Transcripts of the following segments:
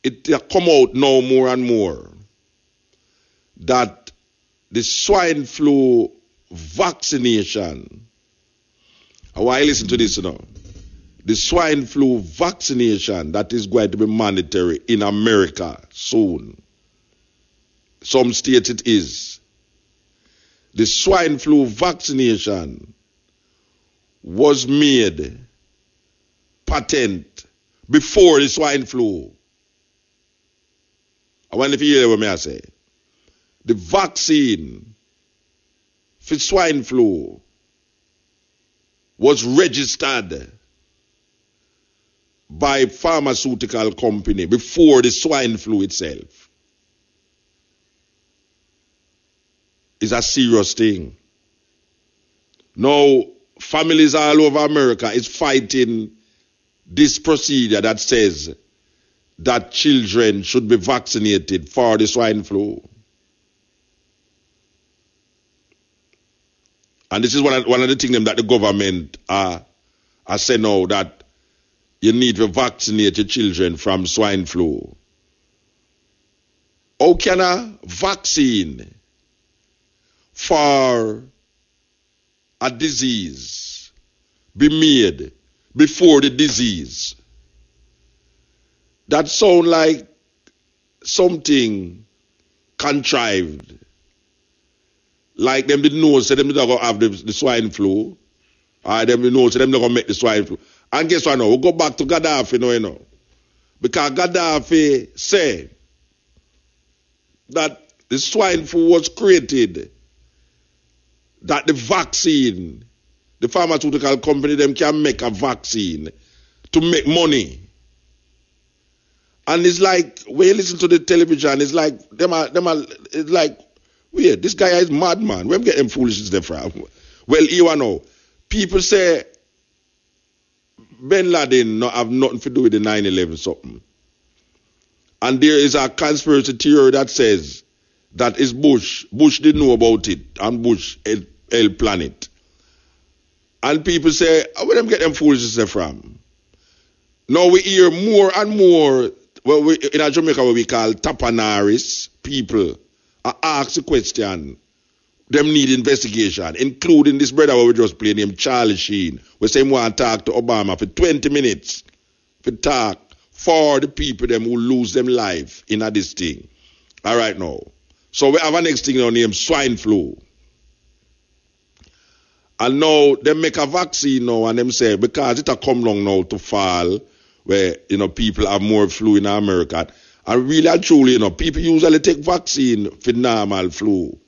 it come out now more and more that the swine flu vaccination, I want you to listen to this now. The swine flu vaccination that is going to be mandatory in America soon. Some states it is. The swine flu vaccination was made patent before the swine flu. I wonder if you hear what I say. The vaccine for swine flu was registered by pharmaceutical company before the swine flu itself. It's a serious thing. Now, families all over America is fighting this procedure that says that children should be vaccinated for the swine flu. And this is one of the things that the government are saying now, that you need to vaccinate your children from swine flu. How can a vaccine for a disease be made before the disease? That sound like something contrived. Like them didn't know, say them not going to have the swine flu. Or them didn't know, say them not going to make the swine flu. And guess what now? We'll go back to Gaddafi now, you know. Because Gaddafi said that the swine flu was created, that the vaccine, the pharmaceutical company, them can make a vaccine to make money. And it's like, when you listen to the television, it's like, it's like, weird, this guy is madman. Where get them foolishness there from? Well, you know, people say Bin Laden not have nothing to do with the 9/11 something. And there is a conspiracy theory that says that it's Bush. Bush didn't know about it, and Bush helped plan it. And people say, where them get them foolishness there from? Now we hear more and more, well, in Jamaica what we call tapanaris people ask the question, them need investigation, including this brother who we just played named Charlie Sheen. We say we want to talk to Obama for 20 minutes for talk for the people them who lose them life in this thing. All right now. So we have a next thing now named swine flu. And now they make a vaccine now and them say because it a come long now to fall where, you know, people have more flu in America. And really and truly, you know, people usually take vaccine for normal flu,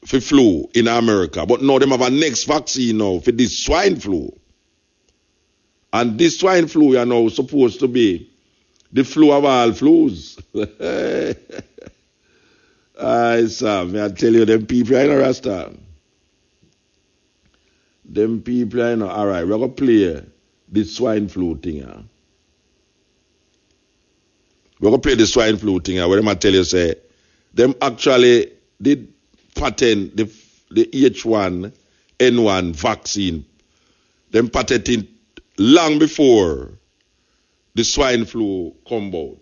for flu in America. But now they have a next vaccine now for this swine flu. And this swine flu is now supposed to be the flu of all flus. Aye, Sam, I tell you, them people are in a rasta. Them people are in a, all right, we're going to play this swine flu thing, huh? We're going to play the swine flu thing, where them I tell you, say, them actually did patent the H1N1 vaccine. Them patented long before the swine flu come out.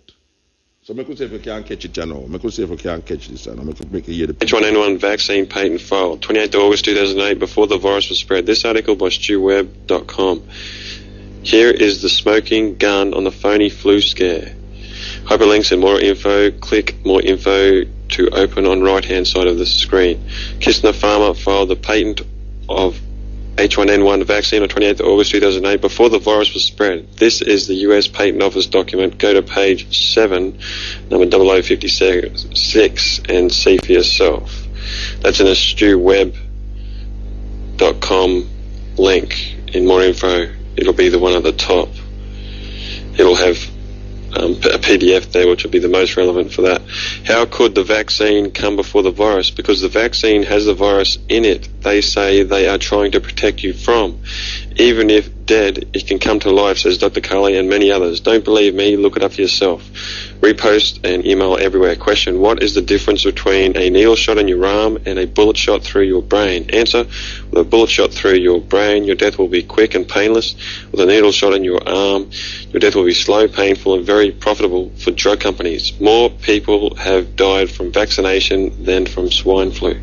So I could say if you can't catch it now. I could say if you can't catch this now. I could make it hear the H1N1 vaccine patent filed, 28th August 2008, before the virus was spread. This article by StuWeb.com. Here is the smoking gun on the phony flu scare. Hyperlinks and more info. Click more info to open on right hand side of the screen. Kistner Pharma filed the patent of H1N1 vaccine on 28th August 2008 before the virus was spread. This is the US Patent Office document. Go to page 7, number 0056, and see for yourself. That's in a StuWeb.com link. In more info, it'll be the one at the top. It'll have a PDF there, which will be the most relevant for that. How could the vaccine come before the virus? Because the vaccine has the virus in it. They say they are trying to protect you from. Even if dead, it can come to life, says Dr. Carly and many others. Don't believe me? Look it up for yourself. Repost and email everywhere. Question: what is the difference between a needle shot in your arm and a bullet shot through your brain? Answer: with a bullet shot through your brain, your death will be quick and painless. With a needle shot in your arm, your death will be slow, painful, and very profitable for drug companies. More people have died from vaccination than from swine flu.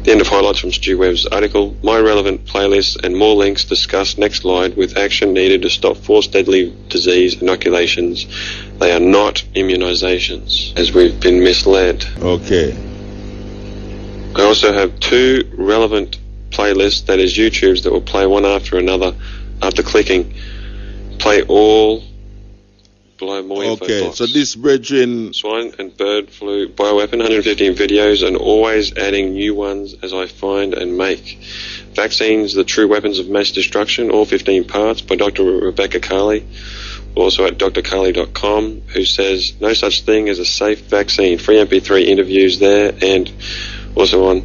The end of highlights from Stu Webb's article. My relevant playlist and more links discussed next slide with action needed to stop forced deadly disease inoculations. They are not immunizations, as we've been misled. Okay. I also have 2 relevant playlists, that is YouTubes, that will play one after another after clicking. Play all below more info Okay, blocks. so this brethren... Swine and bird flu bioweapon, 115 videos, and always adding new ones as I find and make. Vaccines, the true weapons of mass destruction, all 15 parts, by Dr. Rebecca Carley. Also at drcarley.com, who says no such thing as a safe vaccine. Free MP3 interviews there, and also on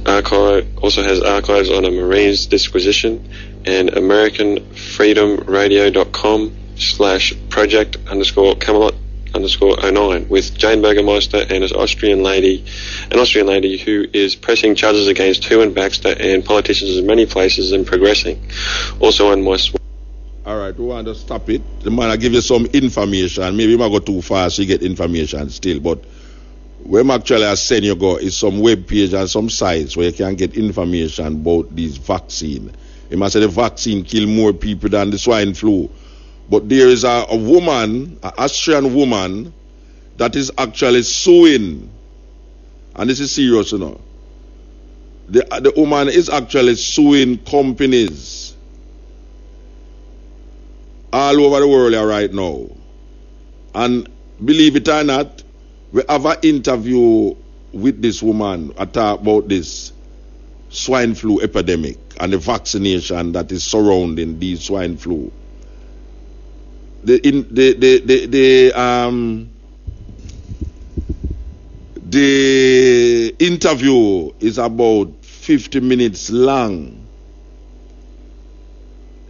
archive, also has archives on a Marines disquisition, and AmericanFreedomRadio.com/project_Camelot_09 with Jane Burgermeister and an Austrian lady who is pressing charges against Hu and Baxter and politicians in many places and progressing. Also on my... Alright, we want to stop it. The man I give you some information. Maybe you might go too fast, you get information still, but where I'm actually I send you go is some web page and some sites where you can get information about this vaccine. You must say the vaccine kill more people than the swine flu. But there is a woman, an Austrian woman, that is actually suing. And this is serious, you know. The woman is actually suing companies all over the world right now. And believe it or not, we have an interview with this woman. I talk about this swine flu epidemic and the vaccination that is surrounding the swine flu. The interview is about 50 minutes long.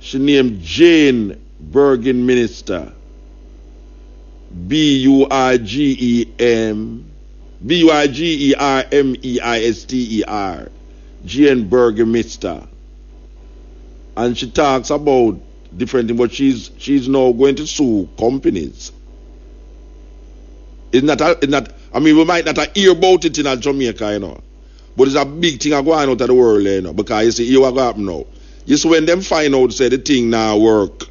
She named Jane Burgermeister, Burgermeister, Jane Burgermeister, and she talks about different things, but she's now going to sue companies. I mean, we might not hear about it in Jamaica, you know, but it's a big thing going on out of the world, you know, because you see, here what happen now. You see, when them find out, say, the thing now work,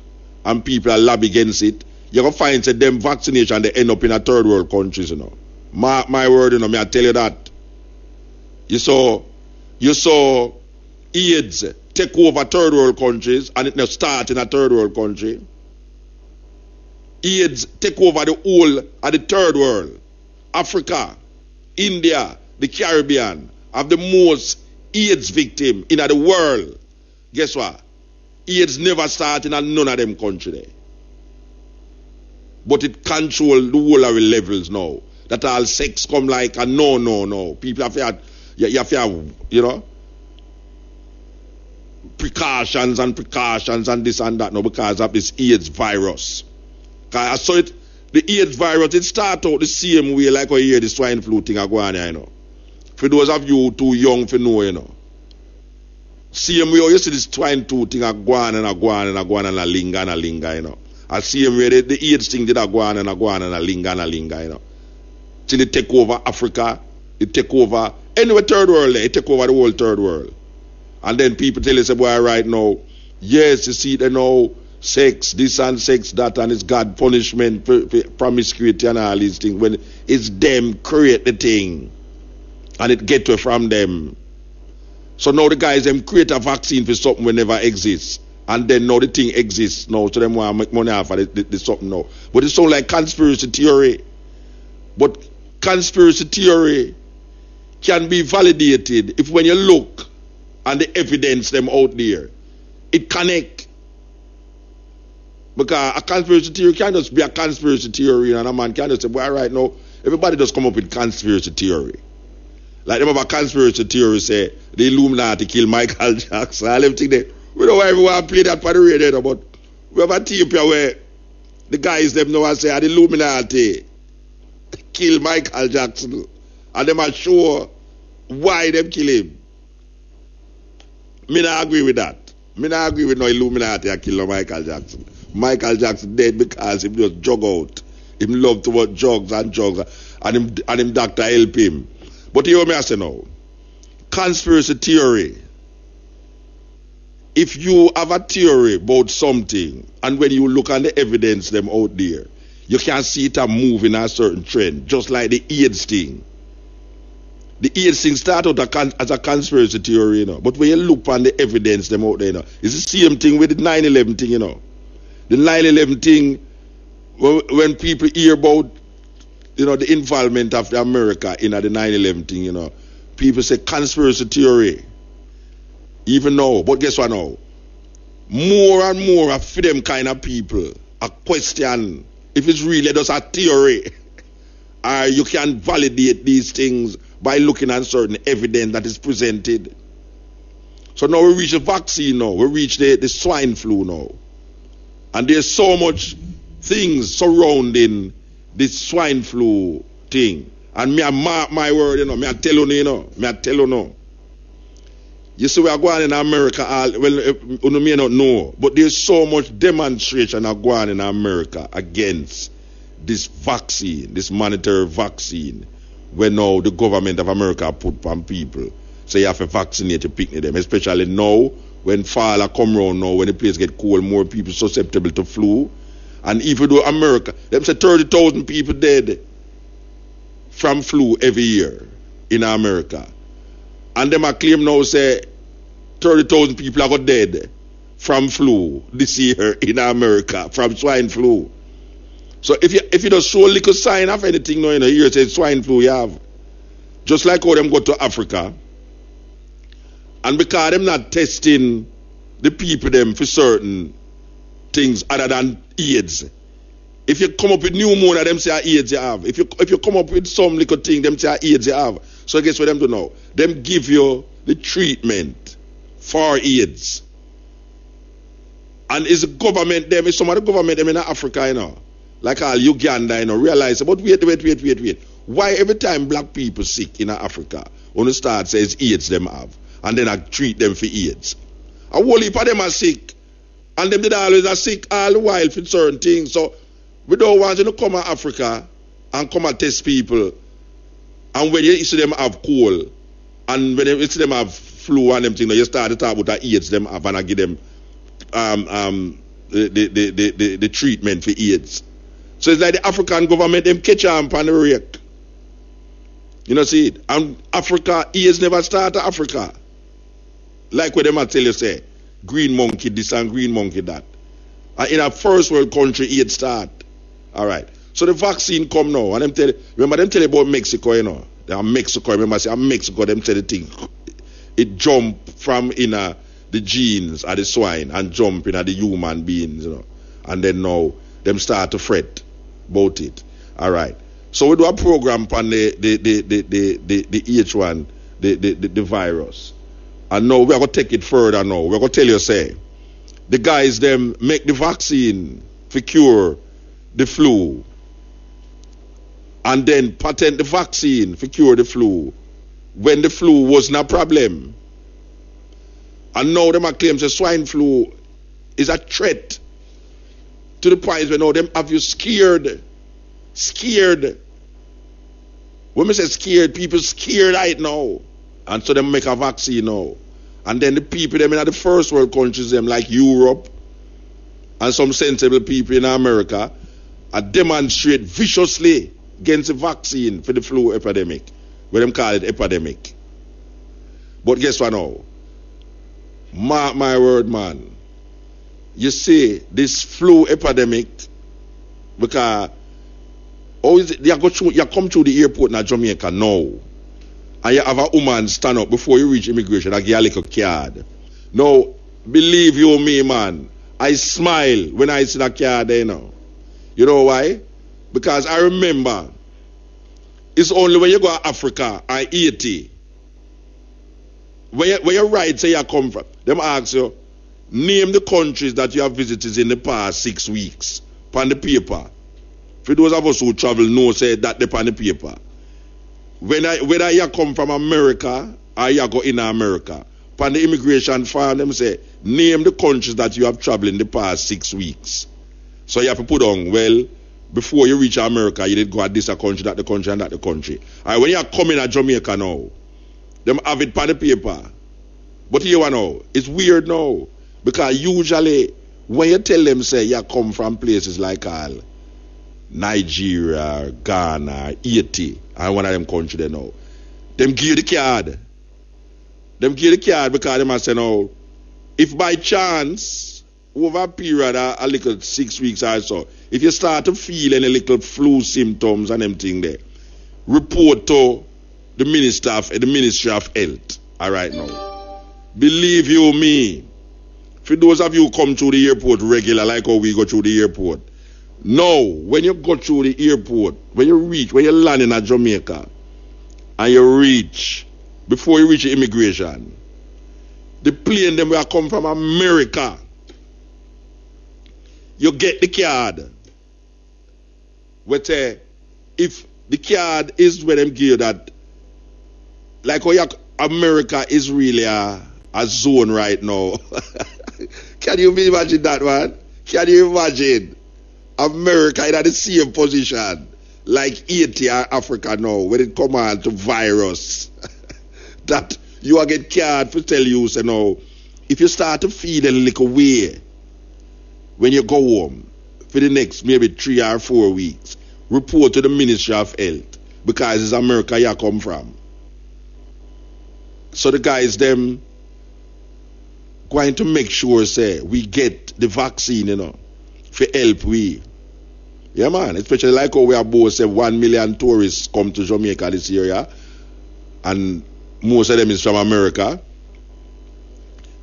and people are lobby against it, you're going to find, say, them vaccination, they end up in a third world countries, you know. My word, you know, me I tell you that. You saw AIDS take over third world countries, and it now start in a third world country. AIDS take over the whole of the third world. Africa, India, the Caribbean have the most AIDS victim in the world. Guess what? AIDS never started in none of them countries there. But it control the whole of the levels now. That all sex come like a no. People have to, you have to, you know, precautions and this and that now because of this AIDS virus. Because I saw it, the AIDS virus, it start out the same way like I hear the swine flu thing go on, you know. For those of you too young to know, you know. Same way you see this swine flu thing go on and a linger, you know. I same way the AIDS thing did go on and a linger, you know. Till it take over Africa, it take over anywhere third world, it take over the whole third world. And then people tell you, say, boy, right now, yes, you see, they know sex, this and sex, that, and it's God punishment, promiscuity and all these things. When it's them create the thing, and it get from them. So now the guys, them create a vaccine for something that never exists. And then now the thing exists now, so them want to make money off of the something now. But it sounds like conspiracy theory. But conspiracy theory can be validated if when you look and the evidence them out there, it connect. Because a conspiracy theory can't just be a conspiracy theory, and a man can't just say, well, right now, everybody just come up with conspiracy theory. Like them have a conspiracy theory say, the Illuminati kill Michael Jackson, all them things there. We don't want to play that for the radio, but we have a tape here where the guys them know and say the Illuminati kill Michael Jackson, and them are sure why them kill him. Me not agree with that. Me not agree with no Illuminati that kill Michael Jackson. Michael Jackson dead because him just jog out. Him love to watch drugs and him doctor help him. But you hear me I say now, conspiracy theory. If you have a theory about something, and when you look at the evidence them out there, you can see it a move in a certain trend, just like the AIDS thing. The AIDS thing started out as a conspiracy theory, you know. But when you look on the evidence them out there, you know, it's the same thing with the 9/11 thing, you know. The 9/11 thing, when people hear about, you know, the involvement of the America in the 9/11 thing, you know, people say conspiracy theory. Even now, but guess what now? More and more of them kind of people are question if it's really just a theory, or you can validate these things by looking at certain evidence that is presented. So now we reach the vaccine now, we reach the swine flu now. And there's so much things surrounding this swine flu thing. And me I mark my word, you know, me I tell you now. You see, we are going in America, you may not know, but there's so much demonstration are going in America against this vaccine, this mandatory vaccine, when now the government of America put on people. So you have to vaccinate to pick them, especially now, when fall come around now, when the place get cold, more people susceptible to flu. And even though America, them say 30,000 people dead from flu every year in America. And them a claim now say 30,000 people are got dead from flu this year in America, from swine flu. So if you just show a little sign of anything now, you know, here it says swine flu you have. Just like how them go to Africa. And because them not testing the people them for certain things other than AIDS. If you come up with pneumonia, them say AIDS you have. If you come up with some little thing, them say AIDS you have. So guess what them do now? Them give you the treatment for AIDS. And it's the government them, it's some of the government them in Africa, you know, like all Uganda, you know, realize, but wait. Why every time black people sick in Africa, on the start says AIDS them have, and then I treat them for AIDS. A whole heap of them are sick, and them did always are sick all the while for certain things. So we don't want you to come to Africa and come and test people. And when you see them have cold, and when you see them have flu and them things, you start to talk about the AIDS them have, and I give them the treatment for AIDS. So it's like the African government them catch on the rake. You know, see it. And Africa, AIDS never started Africa. Like what them I tell you say, green monkey this and green monkey that. And in a first world country, AIDS start. Alright. So the vaccine come now, and them tell you about Mexico, you know. They are Mexico, remember I say Mexico, them tell the thing. It jump from the genes of the swine and jump in the human beings, you know. And then now them start to fret about it. Alright. So we do a program on the H1, the virus. And now we're gonna take it further now. We're gonna tell you say the guys them make the vaccine for cure the flu. And then patent the vaccine for cure the flu when the flu wasn't a problem. And now them claim that swine flu is a threat to the point where now them have you scared. Scared. When we say scared, people scared right now. And so they make a vaccine now. And then the people them in the first world countries them like Europe and some sensible people in America are demonstrate viciously against the vaccine for the flu epidemic. Where them call it epidemic. But guess what now? Mark my word, man. You see, this flu epidemic, because you come through the airport in Jamaica now, and you have a woman stand up before you reach immigration, I give you a little card. Now, believe you me, man, I smile when I see that card there now. You know why? Because I remember, it's only when you go to Africa and Haiti, when you write say you come from, them ask you, Name the countries that you have visited in the past 6 weeks. On the paper. For those of us who travel know say that they on the paper. Whether you come from America or you go in America. On the immigration file, them say, name the countries that you have traveled in the past 6 weeks. So you have to put on, well, before you reach America, you did go at this country, that the country, and that the country. Alright, when you are coming to Jamaica now, them have it on the paper. But here now, it's weird now. Because usually, when you tell them, say, you come from places like Nigeria, Ghana, Haiti, and one of them countries there now, them give you the card. Them give the card because they must say, no, if by chance, over a period of a little 6 weeks or so, if you start to feel any little flu symptoms and everything there, report to the Ministry of Health. All right now. Believe you me, for those of you who come through the airport regular, like how we go through the airport, no, when you go through the airport, when you land in Jamaica, and you reach, before you reach the immigration, the plane them will come from America. You get the card. But if the card is where them give you that, like how America is really a zone right now. Can you imagine that, man? Can you imagine America in the same position like Haiti or Africa now when it come on to virus? That you will get card to tell you, say, no, if you start to feel a little way when you go home for the next maybe 3 or 4 weeks, report to the Ministry of Health because it's America you come from. So the guys them going to make sure say we get the vaccine, you know, for help we. Yeah man, especially like how we have both say 1 million tourists come to Jamaica this year, yeah? And most of them is from America.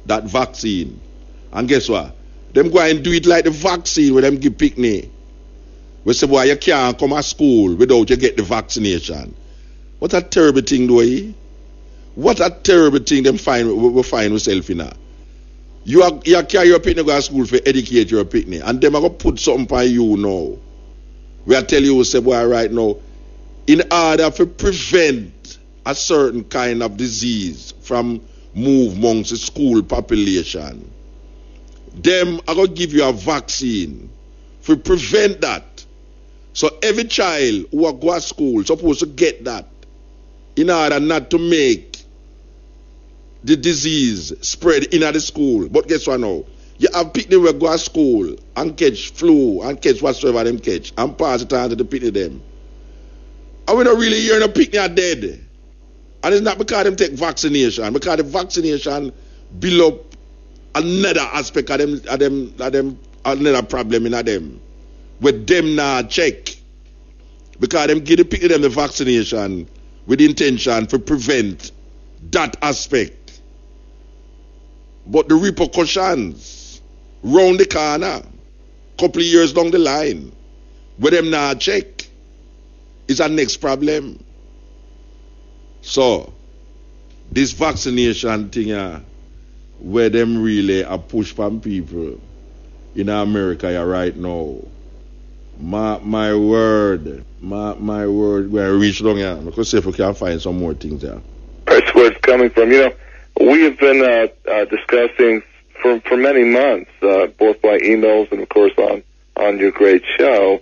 That vaccine. And guess what? Them go and do it like the vaccine when them give picnic. We say, boy, you can't come to school without you get the vaccination. What a terrible thing, though, eh? What a terrible thing we find ourselves in. You carry your picnic go to school for educate your picnic. And them are going to put something on you now. We are telling you, say, boy, right now, in order to prevent a certain kind of disease from move amongst the school population, them are going to give you a vaccine to prevent that. So every child who go to school is supposed to get that in order not to make the disease spread in the school. But guess what now? You have people who go to school and catch flu and catch whatsoever them catch and pass it on to the people them. And we don't really hear no people are dead. And it's not because them take vaccination, because the vaccination build up another aspect of them another problem in them. With them now check. Because them give the people them the vaccination with the intention to prevent that aspect. But the repercussions round the corner, couple of years down the line, with them now check, is our next problem. So, this vaccination thing, where them really are push from people in America right now, my word, where I reach down here, because see if we can find some more things there. That's where it's coming from. You know, we have been discussing for many months, both by emails and of course on your great show,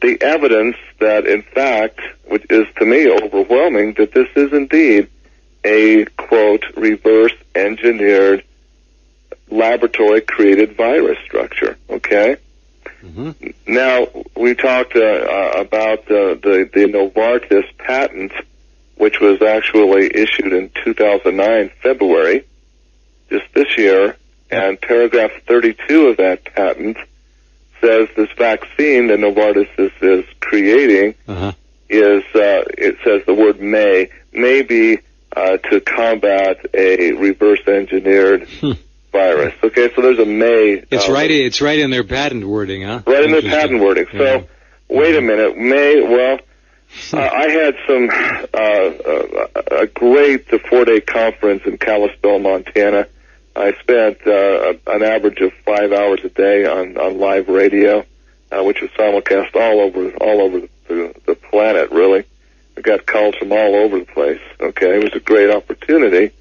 the evidence that, in fact, which is to me overwhelming, that this is indeed a, quote, reverse-engineered, laboratory-created virus structure, okay? Mm-hmm. Now, we talked about the Novartis patent, which was actually issued in 2009, February, just this year, and paragraph 32 of that patent says this vaccine that Novartis is creating it says the word may be to combat a reverse-enginered virus. Okay, so there's a may. It's right in their patent wording, huh? Right in their patent wording. So, wait a minute, may, well, I had a great 4-day conference in Kalispell, Montana, I spent an average of 5 hours a day on live radio, which was simulcast all over the planet, really. I got calls from all over the place. Okay, it was a great opportunity.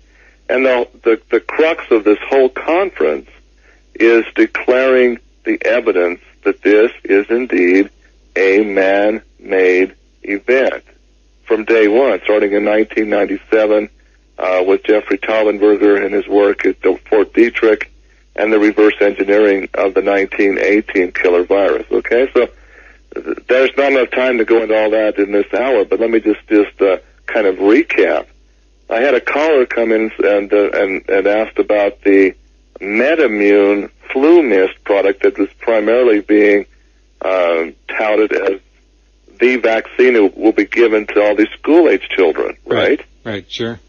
And the crux of this whole conference is declaring the evidence that this is indeed a man-made event. From day one, starting in 1997, with Jeffrey Taubenberger and his work at Fort Detrick, and the reverse engineering of the 1918 killer virus. Okay, so there's not enough time to go into all that in this hour, but let me just kind of recap. I had a caller come in and asked about the MedImmune flu mist product that was primarily being touted as the vaccine that will be given to all these school-age children, right? Right, sure.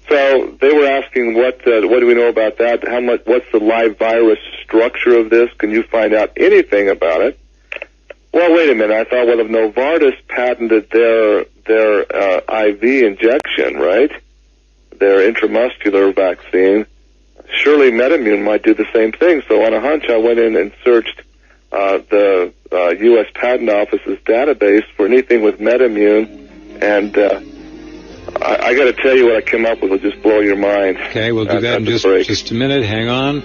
So they were asking, what do we know about that? What's the live virus structure of this? Can you find out anything about it? Well, wait a minute. I thought, well, if Novartis patented their IV injection, right, their intramuscular vaccine, surely MedImmune might do the same thing. So on a hunch, I went in and searched the U.S. Patent Office's database for anything with MedImmune, and I got to tell you what I came up with will just blow your mind. Okay, we'll do that in just a minute. Hang on.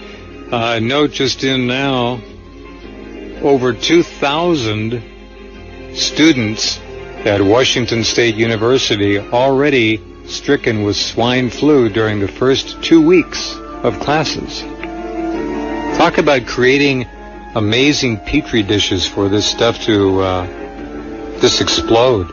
Note just in now, over 2,000 students at Washington State University already stricken with swine flu during the first 2 weeks of classes. Talk about creating amazing petri dishes for this stuff to just explode.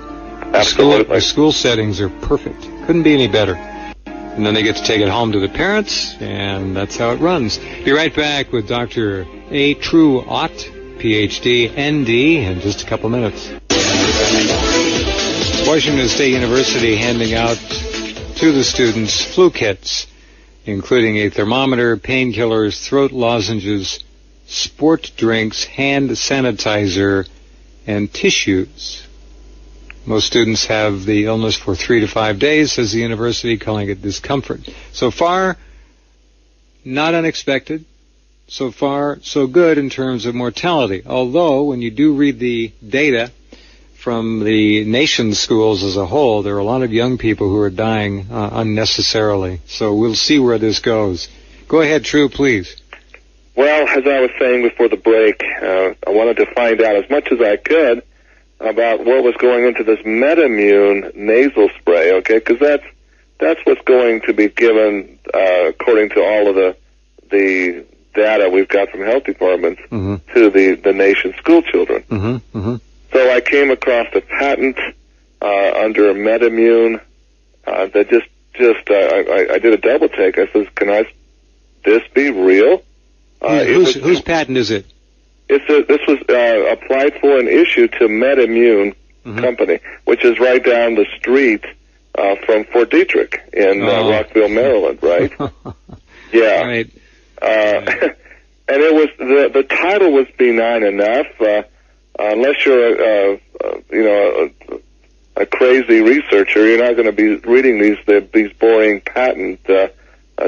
Absolutely. The school settings are perfect. Couldn't be any better. And then they get to take it home to the parents, and that's how it runs. Be right back with Dr. A. True Ott, Ph.D., N.D., in just a couple minutes. Washington State University handing out to the students flu kits, including a thermometer, painkillers, throat lozenges, sport drinks, hand sanitizer, and tissues. Most students have the illness for 3 to 5 days, says the university, calling it discomfort. So far, not unexpected. So far, so good in terms of mortality. Although, when you do read the data from the nation's schools as a whole, there are a lot of young people who are dying unnecessarily. So we'll see where this goes. Go ahead, True, please. Well, as I was saying before the break, I wanted to find out as much as I could about what was going into this MedImmune nasal spray, okay? Because that's what's going to be given according to all of the data we've got from health departments to the nation's school children. So I came across a patent under MedImmune that I did a double take. I says, can this be real? Whose patent is it? This was applied for and issued to MedImmune Company, which is right down the street from Fort Detrick in Rockville, Maryland, right? Yeah. Right. And it was the title was benign enough, unless you're a crazy researcher, you're not going to be reading these boring patent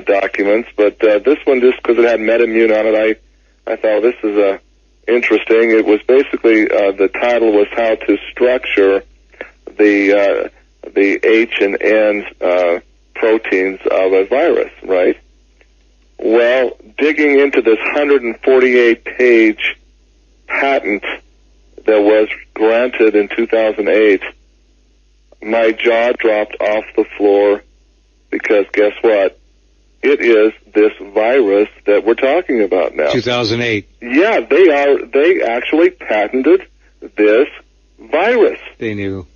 documents. But this one, just because it had MedImmune on it, I thought this is interesting. It was basically the title was how to structure the H and N proteins of a virus, right? Well, digging into this 148-page patent that was granted in 2008, my jaw dropped off the floor because guess what? It is this virus that we're talking about now. 2008. Yeah, they actually patented this virus. They knew.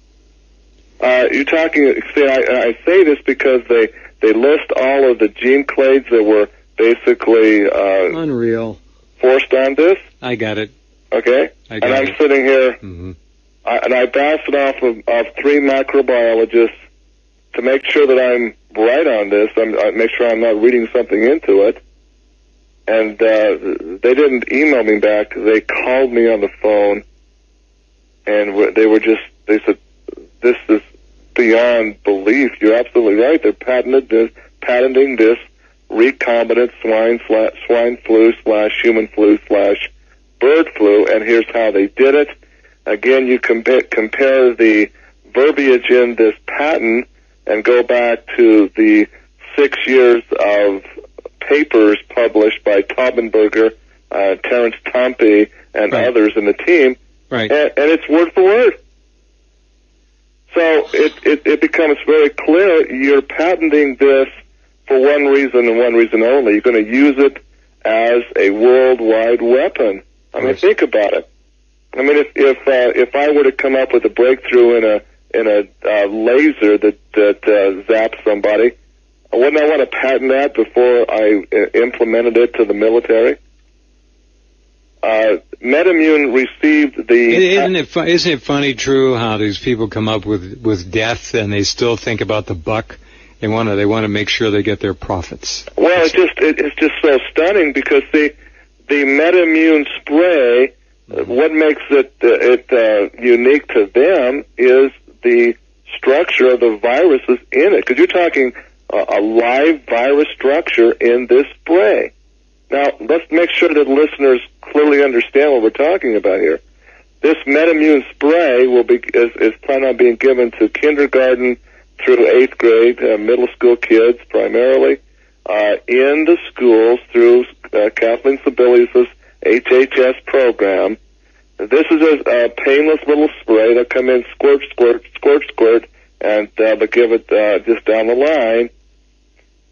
You're talking, I say this because they list all of the gene clades that were basically unreal forced on this. I got it. Okay? And I'm sitting here, and I bounced it off of 3 microbiologists to make sure that I'm right on this. I make sure I'm not reading something into it. And they didn't email me back. They called me on the phone, and they said, this is beyond belief. You're absolutely right. They're patenting this recombinant swine flu / human flu / bird flu, and here's how they did it. Again, you compare the verbiage in this patent and go back to the 6 years of papers published by Taubenberger, Terence Tompe, and others in the team, and it's word for word. So it becomes very clear you're patenting this for one reason and one reason only. You're going to use it as a worldwide weapon. I mean, think about it. I mean, if I were to come up with a breakthrough in a laser that zaps somebody, wouldn't I want to patent that before I implemented it to the military? MedImmune received the... Isn't it funny, True, how these people come up with death and they still think about the buck? They want to make sure they get their profits. Well, it's just so stunning because the MedImmune spray, what makes it unique to them is the structure of the viruses in it. Because you're talking a live virus structure in this spray. Now, let's make sure that listeners clearly understand what we're talking about here. This MedImmune spray is planned on being given to kindergarten through 8th grade, middle school kids primarily, in the schools through Kathleen Sebelius' HHS program. This is a painless little spray. They'll come in, squirt, squirt, squirt, squirt, and they'll give it just down the line.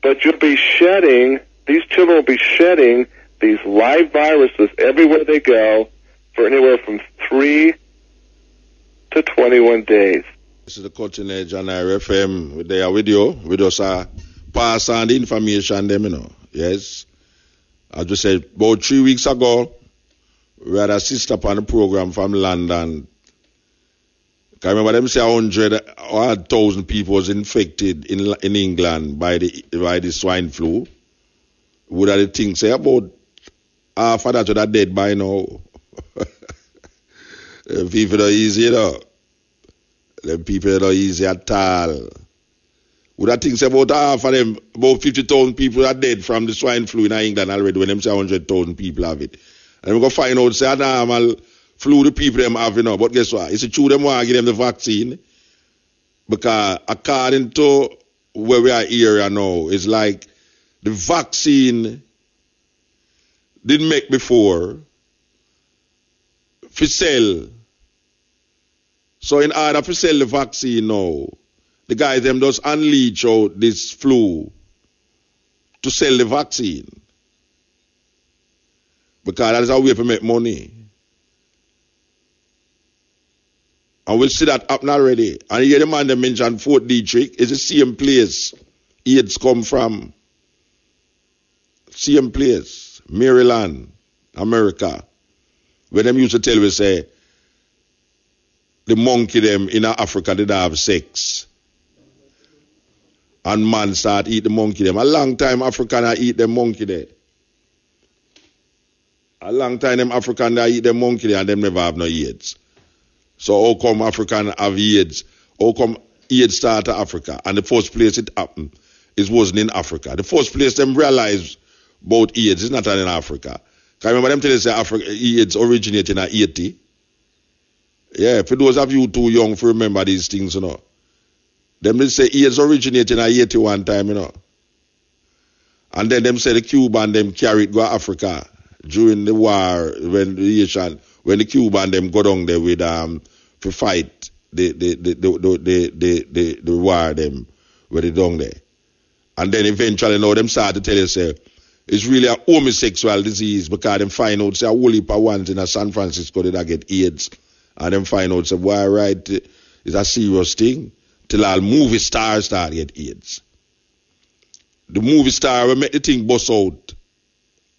But you'll be shedding, these children will be shedding these live viruses everywhere they go for anywhere from 3 to 21 days. This is the Cutting Edge on RFM. They are with you. We just pass on the information them, you know. Yes. I just said about 3 weeks ago, we had a sister upon the program from London. I remember them say 100 or 1,000 people was infected in England by the swine flu. Would have the thing say about half of that would have dead by now. People are easy, you know. Them people are not easy at all. Would I think say about half of them, about 50,000 people are dead from the swine flu in England already when them say 100,000 people have it. And we're going to find out, say, normal flu the people them have, you know. But guess what? It's true them want to give them the vaccine. Because according to where we are here now, it's like the vaccine didn't make before for sell. So in order to sell the vaccine now, the guys them just unleash out this flu to sell the vaccine. Because that is a way to make money. And we'll see that happen already. And here the man that mentioned Fort Detrick is the same place AIDS come from. Same place. Maryland, America. Where them used to tell we say, the monkey them in Africa did have sex. And man start eat the monkey them. A long time African eat the monkey there. A long time them African eat the monkey there and them never have no AIDS. So how come African have AIDS? How come AIDS started Africa? And the first place it happened wasn't in Africa. The first place them realized about AIDS is not in Africa. Can you remember them tell us that AIDS originated in Haiti? Yeah, for those of you too young to remember these things, you know. Them they say AIDS originated in Haiti one time, you know. And then them say the Cuban them carried go Africa during the war when the Cuban them go down there with to fight the war them where they down there. And then eventually now them start to tell you say it's really a homosexual disease because them find out say a whole heap of ones in San Francisco that get AIDS. And then find out say why right it's a serious thing till all movie stars start get AIDS. The movie star will make the thing bust out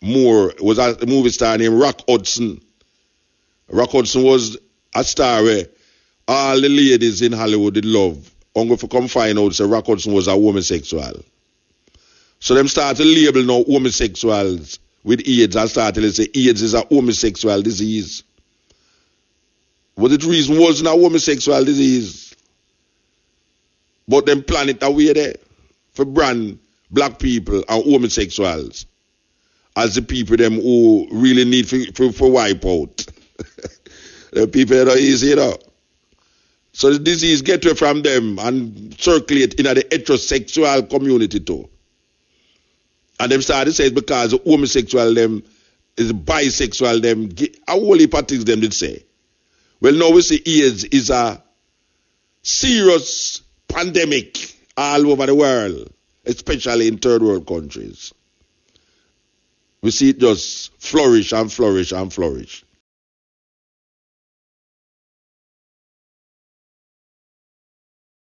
more was a movie star named Rock Hudson. Rock Hudson was a star where all the ladies in Hollywood did love. Only for come find out say Rock Hudson was a homosexual. So them start to label now homosexuals with AIDS and start to say AIDS is a homosexual disease. But the reason wasn't a homosexual disease. But them plan it away there for brand black people and homosexuals as the people them who really need for wipe out. The people that are easy, you know. So the disease get away from them and circulate in the heterosexual community too. And them started to say it's because the homosexual them is bisexual them, a whole heap of things them did say. Well, now we see AIDS is a serious pandemic all over the world, especially in third world countries. We see it just flourish and flourish and flourish.